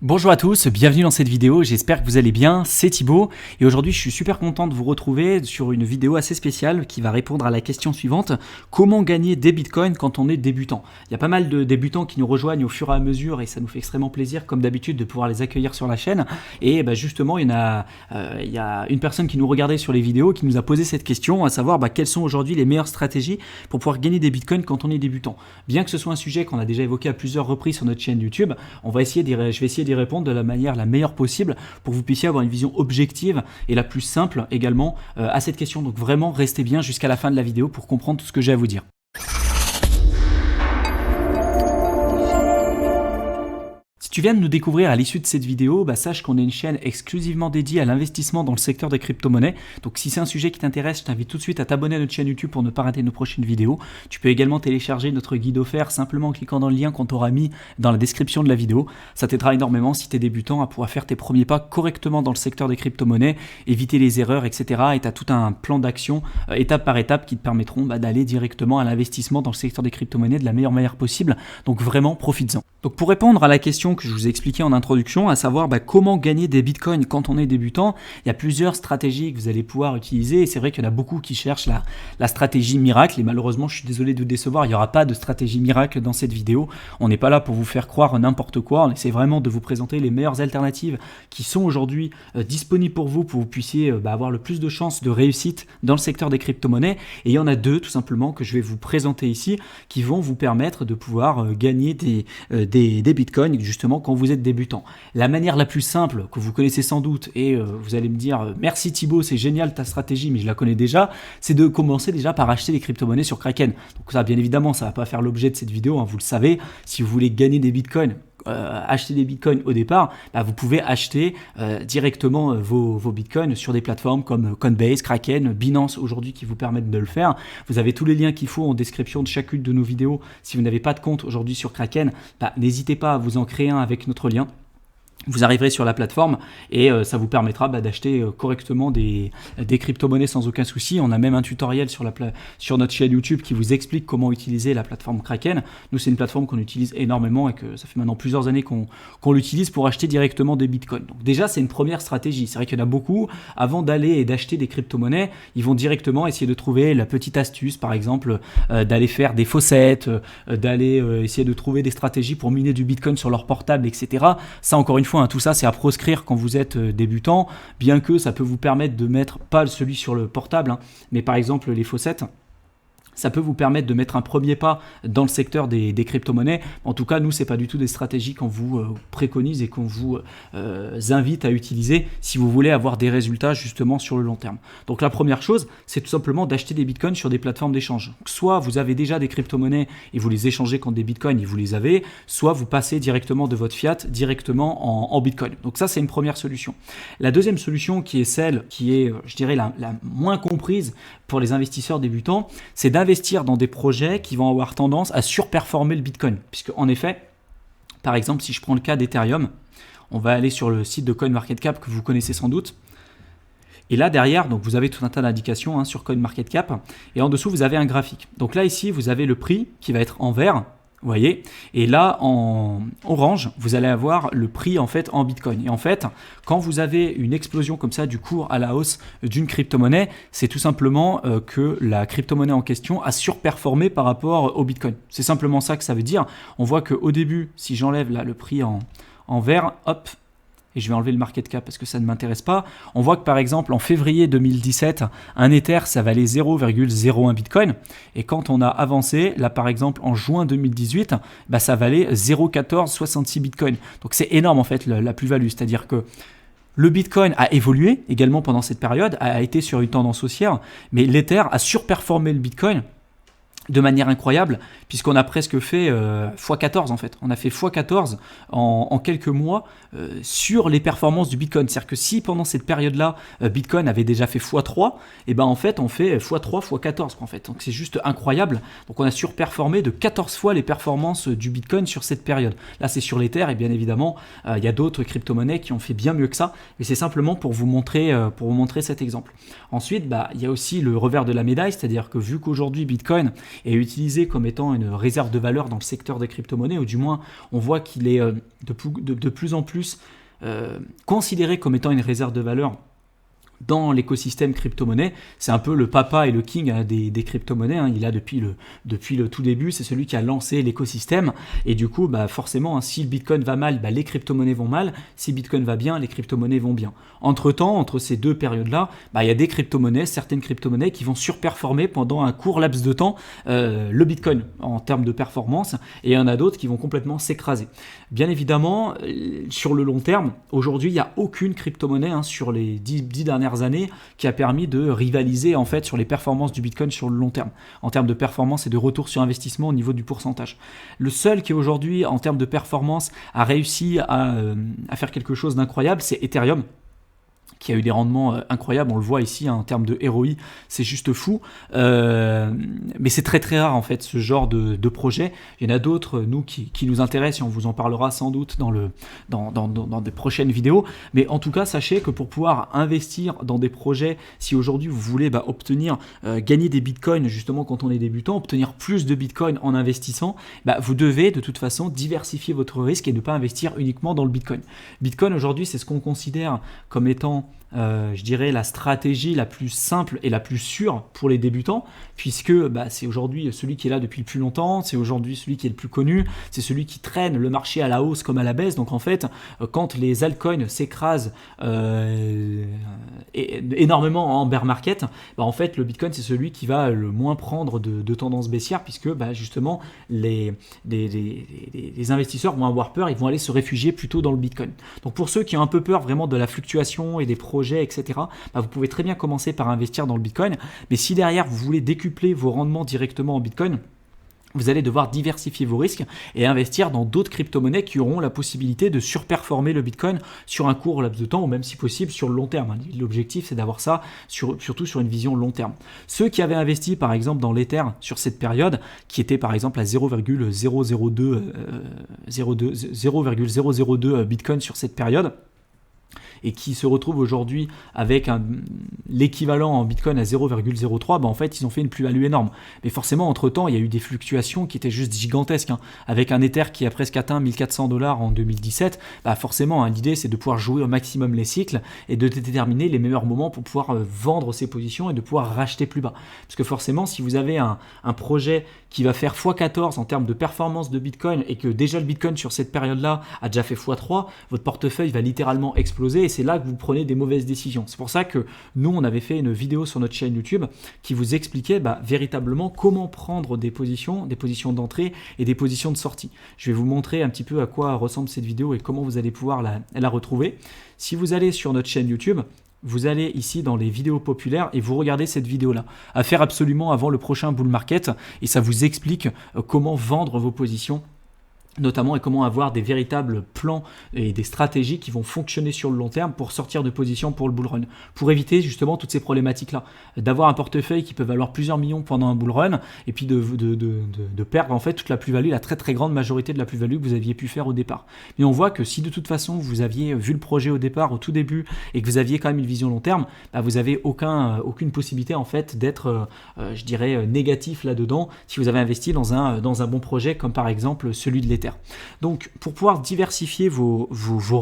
Bonjour à tous, bienvenue dans cette vidéo, j'espère que vous allez bien, c'est Thibaut et aujourd'hui je suis super content de vous retrouver sur une vidéo assez spéciale qui va répondre à la question suivante: comment gagner des bitcoins quand on est débutant? Il y a pas mal de débutants qui nous rejoignent au fur et à mesure et ça nous fait extrêmement plaisir comme d'habitude de pouvoir les accueillir sur la chaîne et justement il y a une personne qui nous regardait sur les vidéos qui nous a posé cette question, à savoir quelles sont aujourd'hui les meilleures stratégies pour pouvoir gagner des bitcoins quand on est débutant. Bien que ce soit un sujet qu'on a déjà évoqué à plusieurs reprises sur notre chaîne YouTube, je vais essayer d'y répondre de la manière la meilleure possible pour que vous puissiez avoir une vision objective et la plus simple également à cette question. Donc vraiment restez bien jusqu'à la fin de la vidéo pour comprendre tout ce que j'ai à vous dire. Si tu viens de nous découvrir à l'issue de cette vidéo, sache qu'on est une chaîne exclusivement dédiée à l'investissement dans le secteur des crypto-monnaies. Donc si c'est un sujet qui t'intéresse, je t'invite tout de suite à t'abonner à notre chaîne YouTube pour ne pas rater nos prochaines vidéos. Tu peux également télécharger notre guide offert simplement en cliquant dans le lien qu'on t'aura mis dans la description de la vidéo. Ça t'aidera énormément si tu es débutant à pouvoir faire tes premiers pas correctement dans le secteur des crypto-monnaies, éviter les erreurs, etc. Et tu as tout un plan d'action étape par étape qui te permettront d'aller directement à l'investissement dans le secteur des crypto-monnaies de la meilleure manière possible. Donc vraiment, profites-en. Donc pour répondre à la question que je vous ai expliqué en introduction, à savoir comment gagner des bitcoins quand on est débutant, il y a plusieurs stratégies que vous allez pouvoir utiliser et c'est vrai qu'il y en a beaucoup qui cherchent la stratégie miracle et malheureusement je suis désolé de vous décevoir, il n'y aura pas de stratégie miracle dans cette vidéo. On n'est pas là pour vous faire croire n'importe quoi, on essaie vraiment de vous présenter les meilleures alternatives qui sont aujourd'hui disponibles pour vous que vous puissiez avoir le plus de chances de réussite dans le secteur des crypto-monnaies, et il y en a deux tout simplement que je vais vous présenter ici qui vont vous permettre de pouvoir gagner des bitcoins justement quand vous êtes débutant. La manière la plus simple que vous connaissez sans doute, et vous allez me dire merci Thibaut, c'est génial ta stratégie mais je la connais déjà, c'est de commencer déjà par acheter des crypto-monnaies sur Kraken. Donc ça bien évidemment ça va pas faire l'objet de cette vidéo, vous le savez, si vous voulez gagner des bitcoins, acheter des bitcoins au départ, vous pouvez acheter directement vos bitcoins sur des plateformes comme Coinbase, Kraken, Binance aujourd'hui qui vous permettent de le faire. Vous avez tous les liens qu'il faut en description de chacune de nos vidéos. Si vous n'avez pas de compte aujourd'hui sur Kraken, n'hésitez pas à vous en créer un avec notre lien. Vous arriverez sur la plateforme et ça vous permettra d'acheter correctement des crypto-monnaies sans aucun souci. On a même un tutoriel sur notre chaîne YouTube qui vous explique comment utiliser la plateforme Kraken. Nous, c'est une plateforme qu'on utilise énormément et que ça fait maintenant plusieurs années qu'on l'utilise pour acheter directement des bitcoins. Donc déjà, c'est une première stratégie. C'est vrai qu'il y en a beaucoup, avant d'aller et d'acheter des crypto-monnaies, ils vont directement essayer de trouver la petite astuce, par exemple, d'aller faire des faussettes, d'aller essayer de trouver des stratégies pour miner du bitcoin sur leur portable, etc. Ça, encore une fois, tout ça c'est à proscrire quand vous êtes débutant, bien que ça peut vous permettre de mettre, pas celui sur le portable, mais par exemple les faussettes, ça peut vous permettre de mettre un premier pas dans le secteur des crypto-monnaies. En tout cas, nous, ce n'est pas du tout des stratégies qu'on vous préconise et qu'on vous invite à utiliser si vous voulez avoir des résultats justement sur le long terme. Donc la première chose, c'est tout simplement d'acheter des bitcoins sur des plateformes d'échange. Soit vous avez déjà des crypto-monnaies et vous les échangez contre des bitcoins et vous les avez, soit vous passez directement de votre fiat directement en bitcoin. Donc ça, c'est une première solution. La deuxième solution qui est celle qui est, je dirais, la moins comprise pour les investisseurs débutants, c'est d'investir dans des projets qui vont avoir tendance à surperformer le Bitcoin. Puisque en effet, par exemple, si je prends le cas d'Ethereum, on va aller sur le site de CoinMarketCap que vous connaissez sans doute. Et là derrière, donc vous avez tout un tas d'indications sur CoinMarketCap. Et en dessous, vous avez un graphique. Donc là ici, vous avez le prix qui va être en vert. Vous voyez, et là en orange, vous allez avoir le prix en fait en Bitcoin. Et en fait, quand vous avez une explosion comme ça du cours à la hausse d'une crypto-monnaie, c'est tout simplement que la crypto-monnaie en question a surperformé par rapport au Bitcoin. C'est simplement ça que ça veut dire. On voit qu'au début, si j'enlève là le prix en vert, hop, et je vais enlever le market cap parce que ça ne m'intéresse pas, on voit que par exemple en février 2017, un Ether ça valait 0,01 Bitcoin, et quand on a avancé, là par exemple en juin 2018, ça valait 0,1466 Bitcoin. Donc c'est énorme en fait la plus-value, c'est-à-dire que le Bitcoin a évolué également pendant cette période, a été sur une tendance haussière, mais l'Ether a surperformé le Bitcoin de manière incroyable, puisqu'on a presque fait x14 en fait. On a fait x14 en quelques mois sur les performances du Bitcoin. C'est-à-dire que si pendant cette période-là, Bitcoin avait déjà fait x3, et en fait on fait x3, x14 en fait. Donc c'est juste incroyable. Donc on a surperformé de 14 fois les performances du Bitcoin sur cette période. Là c'est sur l'Ether, et bien évidemment il y a d'autres crypto-monnaies qui ont fait bien mieux que ça, mais c'est simplement pour vous montrer cet exemple. Ensuite, il y a aussi le revers de la médaille, c'est-à-dire que vu qu'aujourd'hui Bitcoin est utilisé comme étant une réserve de valeur dans le secteur des crypto-monnaies, ou du moins on voit qu'il est de plus en plus considéré comme étant une réserve de valeur dans l'écosystème crypto-monnaie. C'est un peu le papa et le king des crypto-monnaies, hein. Il a depuis le tout début, c'est celui qui a lancé l'écosystème, et du coup forcément, hein, si le Bitcoin va mal, les crypto-monnaies vont mal, si Bitcoin va bien, les crypto-monnaies vont bien. Entre ces deux périodes-là, il y a des crypto-monnaies, certaines crypto-monnaies qui vont surperformer pendant un court laps de temps le Bitcoin en termes de performance, et il y en a d'autres qui vont complètement s'écraser. Bien évidemment, sur le long terme, aujourd'hui, il n'y a aucune crypto-monnaie, hein, sur les 10 dernières années qui a permis de rivaliser en fait sur les performances du Bitcoin sur le long terme, en termes de performance et de retour sur investissement au niveau du pourcentage. Le seul qui aujourd'hui, en termes de performance, a réussi à faire quelque chose d'incroyable, c'est Ethereum, qui a eu des rendements incroyables, on le voit ici, hein, en termes de ROI, c'est juste fou, mais c'est très très rare en fait ce genre de projet. Il y en a d'autres, nous, qui nous intéressent, et on vous en parlera sans doute dans des prochaines vidéos, mais en tout cas, sachez que pour pouvoir investir dans des projets, si aujourd'hui vous voulez obtenir, gagner des bitcoins, justement quand on est débutant, obtenir plus de bitcoins en investissant, vous devez de toute façon diversifier votre risque et ne pas investir uniquement dans le bitcoin. Bitcoin aujourd'hui, c'est ce qu'on considère comme étant je dirais la stratégie la plus simple et la plus sûre pour les débutants, puisque c'est aujourd'hui celui qui est là depuis le plus longtemps, c'est aujourd'hui celui qui est le plus connu, c'est celui qui traîne le marché à la hausse comme à la baisse. Donc en fait, quand les altcoins s'écrasent énormément en bear market, en fait le Bitcoin c'est celui qui va le moins prendre de tendance baissière, puisque justement les investisseurs vont avoir peur, ils vont aller se réfugier plutôt dans le Bitcoin. Donc pour ceux qui ont un peu peur vraiment de la fluctuation et des projets, etc., vous pouvez très bien commencer par investir dans le Bitcoin, mais si derrière vous voulez décupler vos rendements directement en Bitcoin, vous allez devoir diversifier vos risques et investir dans d'autres crypto-monnaies qui auront la possibilité de surperformer le Bitcoin sur un court laps de temps, ou même si possible sur le long terme. L'objectif, c'est d'avoir ça surtout sur une vision long terme. Ceux qui avaient investi par exemple dans l'Ether sur cette période, qui était par exemple à 0,002 Bitcoin sur cette période, et qui se retrouvent aujourd'hui avec l'équivalent en Bitcoin à 0,03, en fait, ils ont fait une plus-value énorme. Mais forcément, entre-temps, il y a eu des fluctuations qui étaient juste gigantesques, hein. Avec un Ether qui a presque atteint 1400 $ en 2017, forcément, hein, l'idée, c'est de pouvoir jouer au maximum les cycles et de déterminer les meilleurs moments pour pouvoir vendre ses positions et de pouvoir racheter plus bas. Parce que forcément, si vous avez un projet qui va faire x14 en termes de performance de Bitcoin, et que déjà le Bitcoin sur cette période-là a déjà fait x3, votre portefeuille va littéralement exploser, et c'est là que vous prenez des mauvaises décisions. C'est pour ça que nous, on avait fait une vidéo sur notre chaîne YouTube qui vous expliquait véritablement comment prendre des positions d'entrée et des positions de sortie. Je vais vous montrer un petit peu à quoi ressemble cette vidéo et comment vous allez pouvoir la retrouver. Si vous allez sur notre chaîne YouTube, vous allez ici dans les vidéos populaires et vous regardez cette vidéo-là, à faire absolument avant le prochain bull market, et ça vous explique comment vendre vos positions notamment, et comment avoir des véritables plans et des stratégies qui vont fonctionner sur le long terme pour sortir de position pour le bull run, pour éviter justement toutes ces problématiques-là, d'avoir un portefeuille qui peut valoir plusieurs millions pendant un bull run, et puis de perdre en fait toute la plus-value, la très très grande majorité de la plus-value que vous aviez pu faire au départ. Mais on voit que si de toute façon vous aviez vu le projet au départ, au tout début, et que vous aviez quand même une vision long terme, vous n'avez aucune possibilité en fait d'être, je dirais, négatif là-dedans, si vous avez investi dans un bon projet comme par exemple celui de l'Ether. Donc pour pouvoir diversifier vos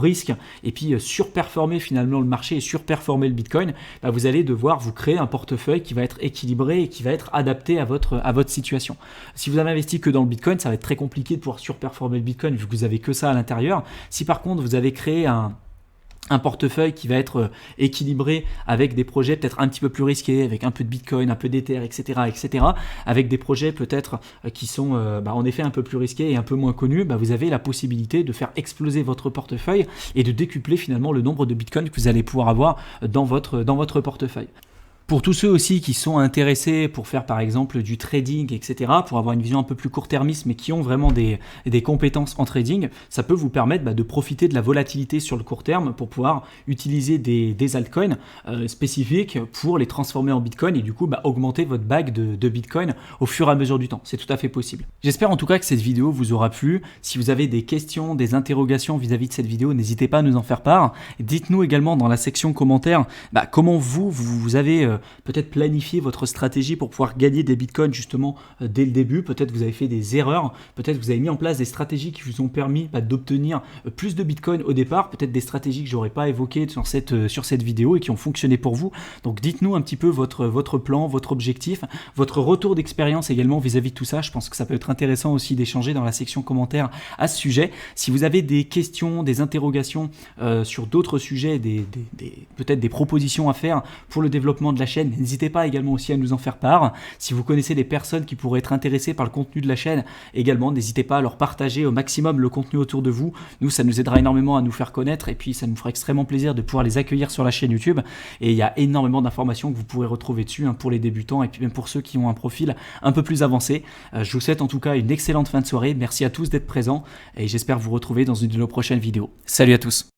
risques et puis surperformer finalement le marché et surperformer le Bitcoin, vous allez devoir vous créer un portefeuille qui va être équilibré et qui va être adapté à votre situation. Si vous avez investi que dans le Bitcoin, ça va être très compliqué de pouvoir surperformer le Bitcoin vu que vous avez que ça à l'intérieur. Si par contre vous avez créé un portefeuille qui va être équilibré avec des projets peut-être un petit peu plus risqués, avec un peu de Bitcoin, un peu d'Ether, etc., avec des projets peut-être qui sont en effet un peu plus risqués et un peu moins connus, vous avez la possibilité de faire exploser votre portefeuille et de décupler finalement le nombre de Bitcoin que vous allez pouvoir avoir dans votre portefeuille. Pour tous ceux aussi qui sont intéressés pour faire par exemple du trading, etc., pour avoir une vision un peu plus court-termiste, mais qui ont vraiment des compétences en trading, ça peut vous permettre de profiter de la volatilité sur le court terme pour pouvoir utiliser des altcoins spécifiques pour les transformer en Bitcoin et du coup augmenter votre bague de Bitcoin au fur et à mesure du temps. C'est tout à fait possible. J'espère en tout cas que cette vidéo vous aura plu. Si vous avez des questions, des interrogations vis-à-vis de cette vidéo, n'hésitez pas à nous en faire part. Dites-nous également dans la section commentaires comment vous avez peut-être planifier votre stratégie pour pouvoir gagner des bitcoins justement dès le début. Peut-être vous avez fait des erreurs, peut-être vous avez mis en place des stratégies qui vous ont permis d'obtenir plus de bitcoins au départ, peut-être des stratégies que j'aurais pas évoquées sur cette vidéo et qui ont fonctionné pour vous. Donc dites-nous un petit peu votre plan, votre objectif, votre retour d'expérience également vis-à-vis de tout ça. Je pense que ça peut être intéressant aussi d'échanger dans la section commentaires à ce sujet. Si vous avez des questions, des interrogations sur d'autres sujets, peut-être des propositions à faire pour le développement de la chaîne, n'hésitez pas également aussi à nous en faire part. Si vous connaissez des personnes qui pourraient être intéressées par le contenu de la chaîne, également n'hésitez pas à leur partager au maximum le contenu autour de vous. Nous, ça nous aidera énormément à nous faire connaître et puis ça nous fera extrêmement plaisir de pouvoir les accueillir sur la chaîne YouTube. Et il y a énormément d'informations que vous pourrez retrouver dessus pour les débutants et puis même pour ceux qui ont un profil un peu plus avancé. Je vous souhaite en tout cas une excellente fin de soirée. Merci à tous d'être présents et j'espère vous retrouver dans une de nos prochaines vidéos. Salut à tous!